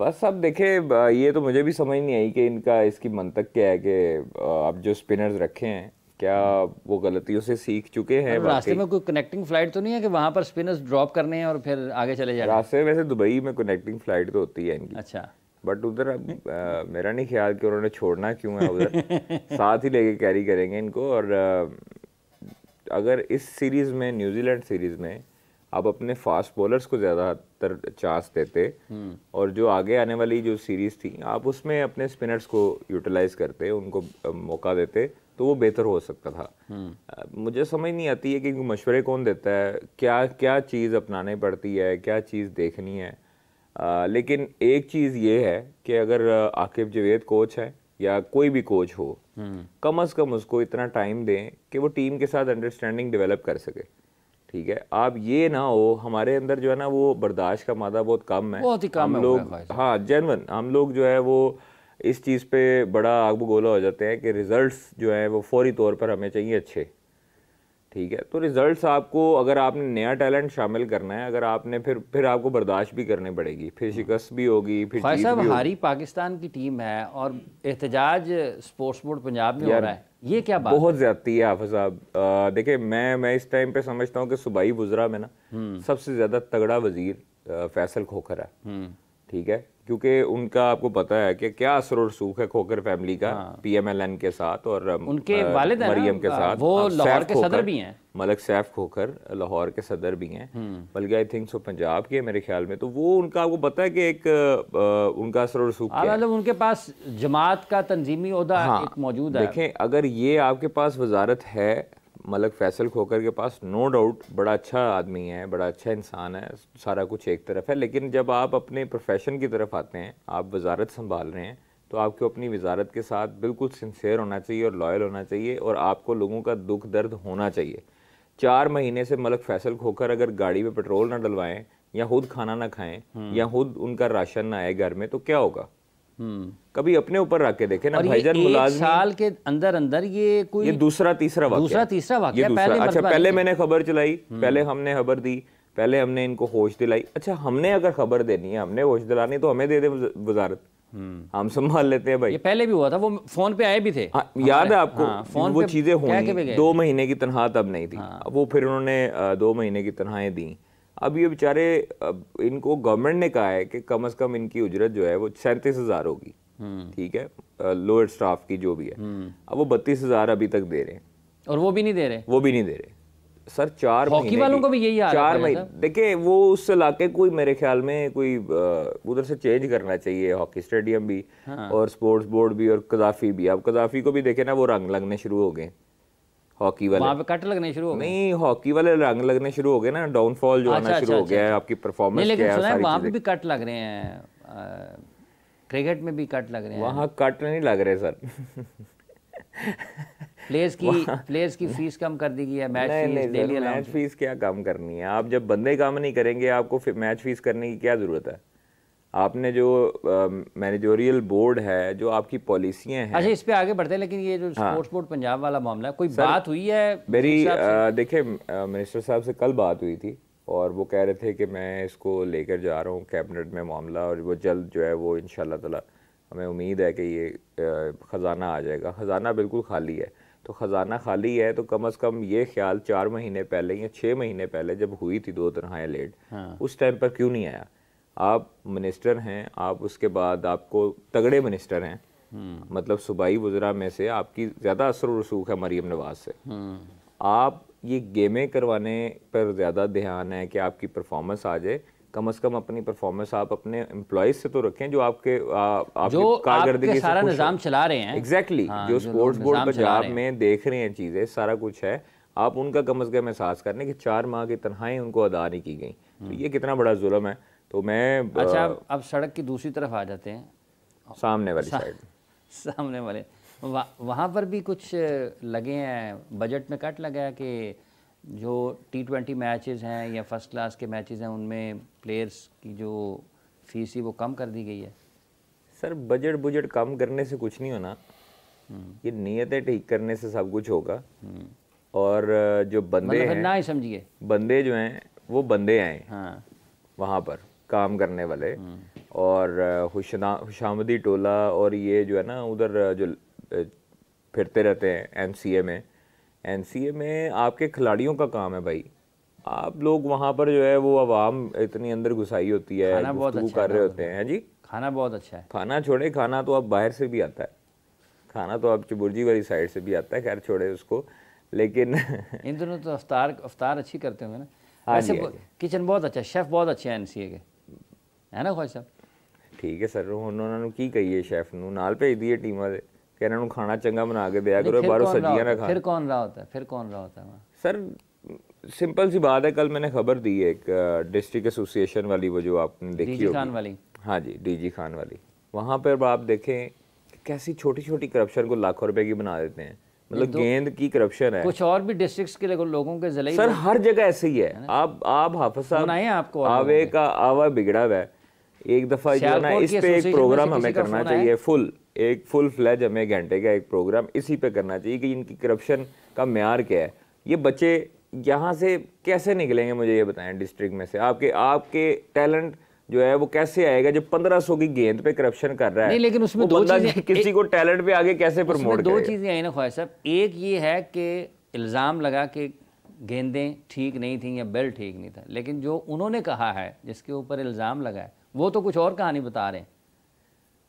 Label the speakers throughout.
Speaker 1: बस अब देखे, ये तो मुझे भी समझ नहीं आई कि इनका इसकी मंतक क्या है कि अब जो स्पिनर्स रखे हैं क्या वो गलतियों से सीख चुके हैं।
Speaker 2: रास्ते
Speaker 1: वाकई
Speaker 2: में कोई कनेक्टिंग फ्लाइट तो नहीं है कि वहां पर स्पिनर्स ड्रॉप करने हैं और फिर आगे चले जाना है?
Speaker 1: रास्ते वैसे दुबई में कनेक्टिंग फ्लाइट तो होती है इनकी,
Speaker 2: अच्छा।
Speaker 1: बट उधर अब मेरा नहीं ख्याल कि उन्होंने छोड़ना क्यों है उधर। साथ ही लेके कैरी करेंगे इनको। और अगर इस सीरीज़ में, न्यूजीलैंड सीरीज़ में आप अपने फास्ट बॉलर्स को ज़्यादातर चांस देते और जो आगे आने वाली जो सीरीज़ थी आप उसमें अपने स्पिनर्स को यूटिलाइज करते, उनको मौका देते, तो वो बेहतर हो सकता था। मुझे समझ नहीं आती है कि मशवरे कौन देता है, क्या क्या चीज़ अपनानी पड़ती है, क्या चीज़ देखनी है। लेकिन एक चीज़ ये है कि अगर आकिब जावेद कोच है या कोई भी कोच हो, कम से कम उसको इतना टाइम दें कि वो टीम के साथ अंडरस्टैंडिंग डेवलप कर सके। ठीक है, आप ये ना हो, हमारे अंदर जो है ना वो बर्दाश्त का मादा बहुत कम है,
Speaker 2: बहुत ही कम
Speaker 1: हम लोग, हाँ जेन्युइन हम लोग जो है वो इस चीज़ पे बड़ा आग बगोला हो जाते हैं कि रिजल्ट्स जो है वो फौरी तौर पर हमें चाहिए अच्छे। ठीक है, तो रिजल्ट्स आपको, अगर आपने नया टैलेंट शामिल करना है, अगर आपने फिर आपको बर्दाश्त भी करनी पड़ेगी, फिर शिकस्त भी होगी, फिर जीत भी होगी।
Speaker 2: हारी पाकिस्तान की टीम है और एहतजाज स्पोर्ट्स बोर्ड पंजाब में हो रहा है, ये क्या बात
Speaker 1: बहुत ज्यादती है हाफिज साहब। देखिए मैं इस टाइम पे समझता हूँ कि सूबाई वुज़रा में ना सबसे ज्यादा तगड़ा वजीर फैसल खोखर है। ठीक है, क्योंकि उनका आपको पता है कि क्या असर और रसूख है खोखर फैमिली का PMLN के साथ और
Speaker 2: उनके वालिद हैं
Speaker 1: मरियम के साथ।
Speaker 2: वो लाहौर के सदर भी हैं,
Speaker 1: मलक सैफ खोखर लाहौर के सदर भी हैं, बल्कि आई थिंक सो पंजाब के मेरे ख्याल में। तो वो उनका आपको पता है कि एक उनका असर और रसूख क्या है।
Speaker 2: मतलब उनके पास जमात का तंजीमी ओहदा एक मौजूद है।
Speaker 1: देखें, अगर ये आपके पास वजारत है मलक फैसल खोखर के पास, नो डाउट बड़ा अच्छा आदमी है, बड़ा अच्छा इंसान है, सारा कुछ एक तरफ है, लेकिन जब आप अपने प्रोफेशन की तरफ आते हैं, आप वजारत संभाल रहे हैं, तो आपको अपनी वजारत के साथ बिल्कुल सिंसेयर होना चाहिए और लॉयल होना चाहिए और आपको लोगों का दुख दर्द होना चाहिए। 4 महीने से मलक फैसल खोखर अगर गाड़ी में पेट्रोल ना डलवाएं या खुद खाना ना खाएं या खुद उनका राशन ना आए घर में, तो क्या होगा? कभी अपने ऊपर रख के देखे ना भाईजान। मुलाजिम
Speaker 2: साल के अंदर अंदर ये कोई
Speaker 1: ये दूसरा तीसरा वाकया। अच्छा, पहले मैंने खबर चलाई, पहले हमने खबर दी, पहले हमने इनको होश दिलाई। अच्छा, हमने अगर खबर देनी है, हमने होश दिलानी, तो हमें दे दे वजारत, हम संभाल लेते हैं भाई।
Speaker 2: ये पहले भी हुआ था, वो फोन पे आए भी थे।
Speaker 1: याद है आपको? वो चीजें होनी। 2 महीने की तनख्वाह तब नहीं थी, वो फिर उन्होंने 2 महीने की तनख्वाहें दी। अब ये बेचारे, इनको गवर्नमेंट ने कहा है कि कम से कम इनकी उजरत जो है वो 37,000 होगी। ठीक है, लोअर स्टाफ की जो भी है। अब वो 32,000 अभी तक दे रहे हैं,
Speaker 2: और वो भी नहीं दे रहे
Speaker 1: सर। 4 महीने
Speaker 2: हॉकी वालों को भी यही हाल है।
Speaker 1: 4 महीने देखिए, वो उस इलाके कोई मेरे ख्याल में कोई उधर से चेंज करना चाहिए, हॉकी स्टेडियम भी और स्पोर्ट्स बोर्ड भी और कदाफी भी। अब कदाफी को भी देखे ना, वो रंग लगने शुरू हो गए, हॉकी वाले
Speaker 2: वहाँ पे कट लगने शुरू हो गए।
Speaker 1: नहीं, हॉकी वाले रंग लगने शुरू हो गए ना, डाउनफॉल जो आना शुरू हो गया है, आपकी परफॉर्मेंस क्या है,
Speaker 2: लेकिन सुना है वहाँ पे
Speaker 1: चीजें।
Speaker 2: भी कट लग रहे हैं, क्रिकेट में भी कट लग रहे हैं।
Speaker 1: वहाँ कट नहीं लग रहे सर।
Speaker 2: प्लेयर्स की फीस कम कर दी गई है, match fees, daily
Speaker 1: match fees क्या कम करनी है? आप जब बंदे काम नहीं करेंगे, आपको मैच फीस करने की क्या जरूरत है? आपने जो मैनेजोरियल बोर्ड है, जो आपकी पॉलिसियां हैं।
Speaker 2: अच्छा, इस पे आगे बढ़ते हैं, लेकिन ये जो स्पोर्ट्स बोर्ड पंजाब वाला मामला है, कोई बात हुई है
Speaker 1: मेरी? देखिए, मिनिस्टर साहब से कल बात हुई थी और वो कह रहे थे कि मैं इसको लेकर जा रहा हूँ कैबिनेट में मामला, और वो जल्द जो है वो इंशाल्लाह ताला हमें उम्मीद है कि ये ख़जाना आ जाएगा। ख़जाना बिल्कुल खाली है, तो ख़जाना खाली है तो कम से कम ये ख्याल 4 महीने पहले या 6 महीने पहले जब हुई थी 2 तनख्वाहें लेट, उस टाइम पर क्यों नहीं आया? आप मिनिस्टर हैं, आप उसके बाद आपको तगड़े मिनिस्टर हैं, मतलब सूबाई वज़रा में से आपकी ज़्यादा असर और रसूख है मरीम नवाज से। आप ये गेमें करवाने पर ज़्यादा ध्यान है कि आपकी परफॉर्मेंस आ जाए। कम से कम अपनी परफॉर्मेंस आप अपने एम्प्लॉयज़ से तो रखें जो आपके कारकर्दगी से
Speaker 2: सारा निज़ाम चला रहे हैं।
Speaker 1: एग्जैक्टली, जो स्पोर्ट्स बोर्ड पंजाब में देख रहे हैं चीज़ें, सारा कुछ है, आप उनका कम से कम एहसास करने कि 4 माह की तनख्वाहें उनको अदा नहीं की गई, तो ये कितना बड़ा जुल्म है। तो मैं
Speaker 2: अच्छा, अब सड़क की दूसरी तरफ आ जाते हैं,
Speaker 1: सामने वाली साइड,
Speaker 2: सामने वाले वहाँ पर भी कुछ लगे हैं, बजट में कट लगा है कि जो T20 मैचेस हैं या फर्स्ट क्लास के मैचेस हैं उनमें प्लेयर्स की जो फीस थी वो कम कर दी गई है।
Speaker 1: सर, बजट कम करने से कुछ नहीं होना, ये नीयतें ठीक करने से सब कुछ होगा। और जो बंदे हैं
Speaker 2: ना ही समझिए,
Speaker 1: बंदे जो हैं वो बंदे आए वहाँ पर काम करने वाले, और खुशामदी टोला और ये जो है ना उधर जो फिरते रहते हैं एनसीए में आपके खिलाड़ियों का काम है भाई। आप लोग वहाँ पर जो है वो आवाम इतनी अंदर घुसाई होती है,
Speaker 2: खाना बहुत
Speaker 1: गुफ्तगू
Speaker 2: अच्छा है
Speaker 1: कर रहे होते हैं जी।
Speaker 2: खाना बहुत अच्छा है।
Speaker 1: खाना छोड़े, खाना तो अब बाहर से भी आता है, खाना तो अब चुबुर्जी वाली साइड से भी आता है, खैर छोड़े उसको, लेकिन
Speaker 2: इन दोनों तो अफ्तार अच्छी करते होंगे ना।
Speaker 1: हाँ जी,
Speaker 2: वैसे किचन बहुत अच्छा, शेफ़ बहुत अच्छे हैं एनसीए के, है ना ख्वाहिश साहब?
Speaker 1: ठीक है सर, उन्होंने की कही है शेफ ਨੂੰ ਨਾਲ ਭੇਜ ਦਈਏ ਟੀਮਾਂ ਦੇ ਕਿ ਇਹਨਾਂ ਨੂੰ ਖਾਣਾ ਚੰਗਾ ਬਣਾ ਕੇ ਦਿਆ
Speaker 2: नहीं,
Speaker 1: करो,
Speaker 2: फिर
Speaker 1: बाहरों
Speaker 2: कौन रहा
Speaker 1: सब्जियां ना
Speaker 2: होता है?
Speaker 1: खाएं।
Speaker 2: फिर कौन रहा होता है? फिर कौन रहा होता है वहाँ?
Speaker 1: सर सिंपल सी बात है, कल मैंने खबर दी है एक डिस्ट्रिक्ट एसोसिएशन वाली, वो जो आपने देखी
Speaker 2: डीजी खान
Speaker 1: होगी,
Speaker 2: वाली।
Speaker 1: हाँ जी डीजी खान वाली, वहाँ पर आप देखें कि कैसी छोटी छोटी करप्शन को लाखों रुपए की बना देते हैं, मतलब गेंद की करप्शन है।
Speaker 2: कुछ और भी डिस्ट्रिक्ट्स के लोगों के ज़िले
Speaker 1: सर हर जगह ऐसे ही है। आप हाफिज साहब
Speaker 2: आए आपको
Speaker 1: आवे का आवा बिगड़ा हुआ है। एक दफ़ा जो है ना इस पे एक प्रोग्राम हमें करना चाहिए, फुल फ्लैज, हमें घंटे का एक प्रोग्राम इसी पे करना चाहिए कि इनकी करप्शन का म्यार क्या है। ये बच्चे यहाँ से कैसे निकलेंगे, मुझे ये बताएं, डिस्ट्रिक्ट में से आपके टैलेंट जो है वो कैसे आएगा जब 1500 की गेंद पे करप्शन कर रहा है?
Speaker 2: नहीं, लेकिन उसमें
Speaker 1: दो
Speaker 2: चीजें,
Speaker 1: किसी को टैलेंट पे आगे कैसे प्रमोट
Speaker 2: दो चीज़ें आई ना ख्वाहिश साहब। एक ये है कि इल्ज़ाम लगा कि गेंदें ठीक नहीं थी या बेल ठीक नहीं था, लेकिन जो उन्होंने कहा है जिसके ऊपर इल्ज़ाम लगा है वो तो कुछ और कहानी बता रहे हैं।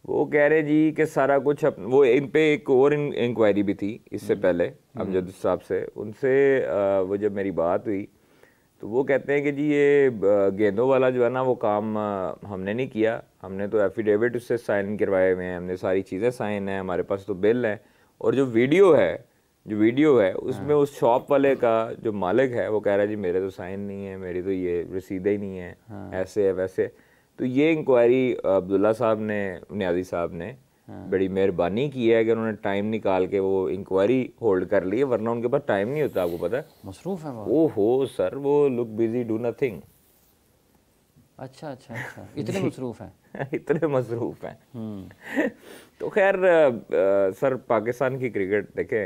Speaker 1: वो कह रहे जी कि सारा कुछ वो इन पे एक और इंक्वायरी भी थी इससे पहले अमजद साहब से, उनसे वो जब मेरी बात हुई तो वो कहते हैं कि जी ये गेंदों वाला जो है ना वो काम हमने नहीं किया, हमने तो एफिडेविट उससे साइन करवाए हुए हैं, हमने सारी चीज़ें साइन है, हमारे पास तो बिल है, और जो वीडियो है उसमें उस शॉप वाले का जो मालिक है वो कह रहा है जी मेरे तो साइन नहीं है, मेरी तो ये रसीदें ही नहीं है, ऐसे है वैसे। तो ये इंक्वायरी अब्दुल्ला साहब ने, नियाज़ी साहब ने बड़ी मेहरबानी की है कि उन्होंने टाइम निकाल के वो इंक्वायरी होल्ड कर ली है, वरना उनके पास टाइम नहीं होता, आपको पता है।
Speaker 2: मसरूफ है बहुत।
Speaker 1: ओहो सर, वो लुक बिजी डू नथिंग।
Speaker 2: अच्छा, इतने मसरूफ हैं।
Speaker 1: इतने मसरूफ हैं। तो खैर सर पाकिस्तान की क्रिकेट देखें,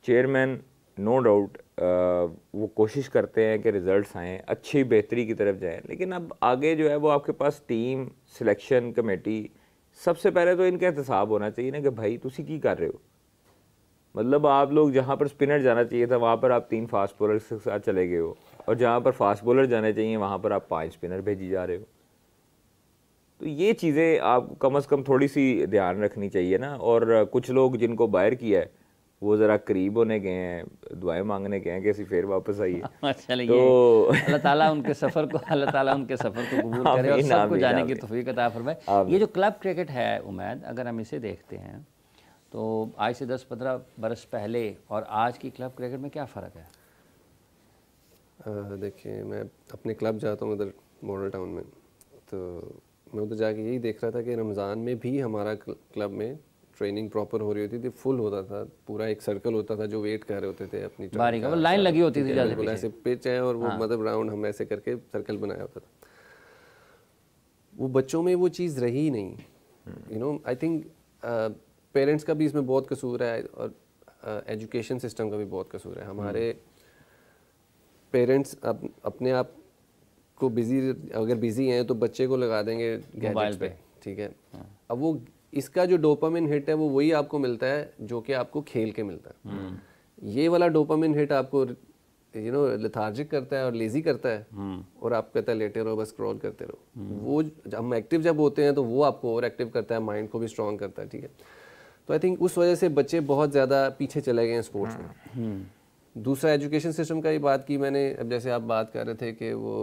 Speaker 1: चेयरमैन नो डाउट वो कोशिश करते हैं कि रिजल्ट्स आएँ, अच्छी बेहतरी की तरफ जाएं, लेकिन अब आगे जो है वो आपके पास टीम सिलेक्शन कमेटी, सबसे पहले तो इनका एहतसाब होना चाहिए ना कि भाई तुसी की कर रहे हो। मतलब आप लोग जहाँ पर स्पिनर जाना चाहिए था वहाँ पर आप 3 फास्ट बॉलर के साथ चले गए हो, और जहाँ पर फास्ट बॉलर जाने चाहिए वहाँ पर आप 5 स्पिनर भेजी जा रहे हो। तो ये चीज़ें आपको कम से कम थोड़ी सी ध्यान रखनी चाहिए ना। और कुछ लोग जिनको बाहर किया है वो ज़रा करीब होने गए हैं, दुआएं मांगने गए हैं कि फिर वापस आइए।
Speaker 2: तो अल्लाह ताला उनके सफ़र को कबूल करे और सबको जाने की तौफीक अता फरमाए। ये जो क्लब क्रिकेट है उमैद, अगर हम इसे देखते हैं तो आज से 10-15 बरस पहले और आज की क्लब क्रिकेट में क्या फ़र्क है?
Speaker 3: देखिए, मैं अपने क्लब जाता हूँ उधर मॉडल टाउन में, तो मैं उधर जाके यही देख रहा था कि रमज़ान में भी हमारा क्लब में ट्रेनिंग प्रॉपर हो रही होती थी, फुल होता था, पूरा एक सर्कल होता था जो वेट कर रहे होते थे अपनी
Speaker 2: बारी का, लाइन लगी होती थी ज़्यादा पीछे,
Speaker 3: ऐसे पिच है और वो मतलब राउंड हम ऐसे करके सर्कल बनाया होता था। वो बच्चों में वो चीज़ रही नहीं, you know. I think parents का भी इसमें बहुत कसूर है और एजुकेशन सिस्टम का भी बहुत कसूर है। हमारे पेरेंट्स अपने आप को अगर बिजी हैं तो बच्चे को लगा देंगे गैजेट्स पे, ठीक है। अब वो इसका जो डोपामिन हिट है वो वही आपको मिलता है जो कि आपको खेल के मिलता है। ये वाला डोपामिन हिट आपको लेथार्जिक करता है और लेजी करता है, और आप कहता है लेटे रहो बस स्क्रॉल करते रहो। वो हम एक्टिव जब होते हैं तो वो आपको और एक्टिव करता है, माइंड को भी स्ट्रॉन्ग करता है, ठीक है। तो आई थिंक उस वजह से बच्चे बहुत ज़्यादा पीछे चले गए हैं स्पोर्ट्स में। दूसरा एजुकेशन सिस्टम का ही बात की मैंने, अब जैसे आप बात कर रहे थे कि वो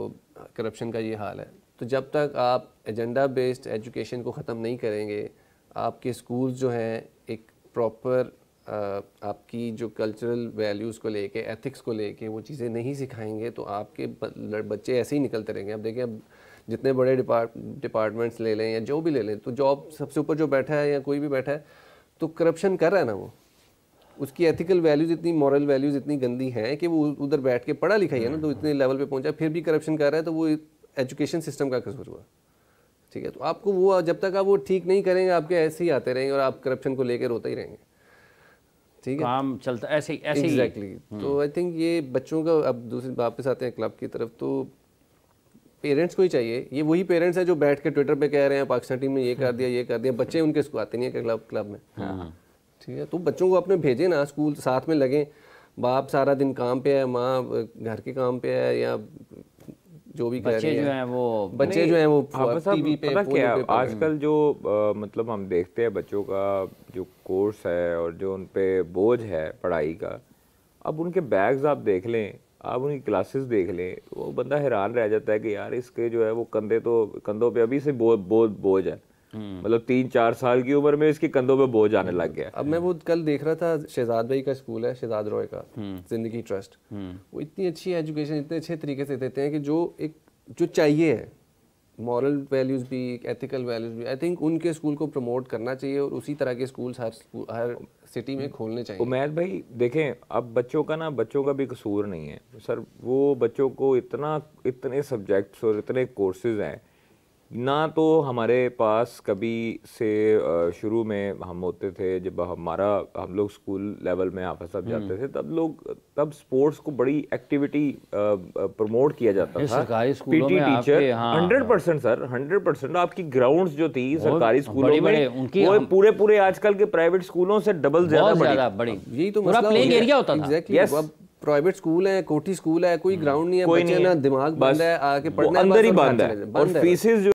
Speaker 3: करप्शन का ये हाल है, तो जब तक आप एजेंडा बेस्ड एजुकेशन को ख़त्म नहीं करेंगे, आपके स्कूल्स जो हैं एक प्रॉपर आपकी जो कल्चरल वैल्यूज़ को लेके, एथिक्स को लेके वो चीज़ें नहीं सिखाएंगे, तो आपके बच्चे ऐसे ही निकलते रहेंगे। अब देखिए, अब जितने बड़े डिपार्टमेंट्स ले लें या जो भी ले लें, तो जॉब सबसे ऊपर जो बैठा है या कोई भी बैठा है तो करप्शन कर रहा है ना, वो उसकी एथिकल वैल्यूज़ इतनी, मॉरल वैल्यूज़ इतनी गंदी हैं कि वो उधर बैठ के पढ़ा लिखा ही है ना, तो इतने लेवल पे पहुंचा फिर भी करप्शन कर रहा है, तो वो एजुकेशन सिस्टम का कसूर हुआ, ठीक है। तो आपको वो जब तक आप वो ठीक नहीं करेंगे आपके ऐसे ही आते रहेंगे और आप करप्शन को लेकर रोते ही रहेंगे, ठीक है,
Speaker 2: काम चलता ऐसे ही
Speaker 3: एग्जैक्टली। तो आई थिंक ये बच्चों का, अब दूसरी वापस आते हैं क्लब की तरफ, तो पेरेंट्स को ही चाहिए, ये वही पेरेंट्स हैं जो बैठ के ट्विटर पे कह रहे हैं पाकिस्तान टीम ने ये कर दिया, बच्चे उनके स्कूल आते नहीं है क्लब में। ठीक है, तो बच्चों को अपने भेजें ना स्कूल, साथ में लगें। बाप सारा दिन काम पे है, माँ घर के काम पे है, या जो भी
Speaker 2: बच्चे जो हैं वो
Speaker 1: टीवी पे, क्या आजकल जो मतलब हम देखते हैं बच्चों का जो कोर्स है और जो उन पे बोझ है पढ़ाई का, अब उनके बैग्स आप देख लें, आप उनकी क्लासेस देख लें, वो बंदा हैरान रह जाता है कि यार इसके जो है वो कंधों पे अभी से बोझ है। मतलब 3-4 साल की उम्र में इसके कंधों पे बोझ आने लग गया।
Speaker 3: अब मैं वो कल देख रहा था, शहजाद भाई का स्कूल है, शहजाद रॉय का जिंदगी ट्रस्ट, वो इतनी अच्छी एजुकेशन इतने अच्छे तरीके से देते हैं कि जो चाहिए है, मॉरल वैल्यूज भी, एथिकल वैल्यूज भी, आई थिंक उनके स्कूल को प्रमोट करना चाहिए और उसी तरह के स्कूल्स हर सिटी में खोलने चाहिए।
Speaker 1: उमैद भाई देखें, अब बच्चों का भी कसूर नहीं है सर, वो बच्चों को इतने सब्जेक्ट्स और इतने कोर्सेज हैं ना, तो हमारे पास कभी से शुरू में हम होते थे, जब हम लोग स्कूल लेवल में हाफिज साहब जाते थे, तब स्पोर्ट्स को बड़ी एक्टिविटी प्रमोट किया जाता था।
Speaker 2: सरकारी स्कूलों
Speaker 1: पीटी
Speaker 2: में
Speaker 1: टीचर
Speaker 2: 100%
Speaker 1: सर 100%। आपकी ग्राउंड्स जो थी सरकारी स्कूलों में वो पूरे आजकल के प्राइवेट स्कूलों से डबल ज्यादा बड़ी।
Speaker 3: यही तो
Speaker 2: पूरा प्लेइंग एरिया होता था।
Speaker 3: एग्जैक्टली। प्राइवेट स्कूल है, कोठी स्कूल है, कोई ग्राउंड नहीं है, बच्चे ना दिमाग बंद है, आके पढ़ना
Speaker 1: अंदर ही बंद है, और फीसेस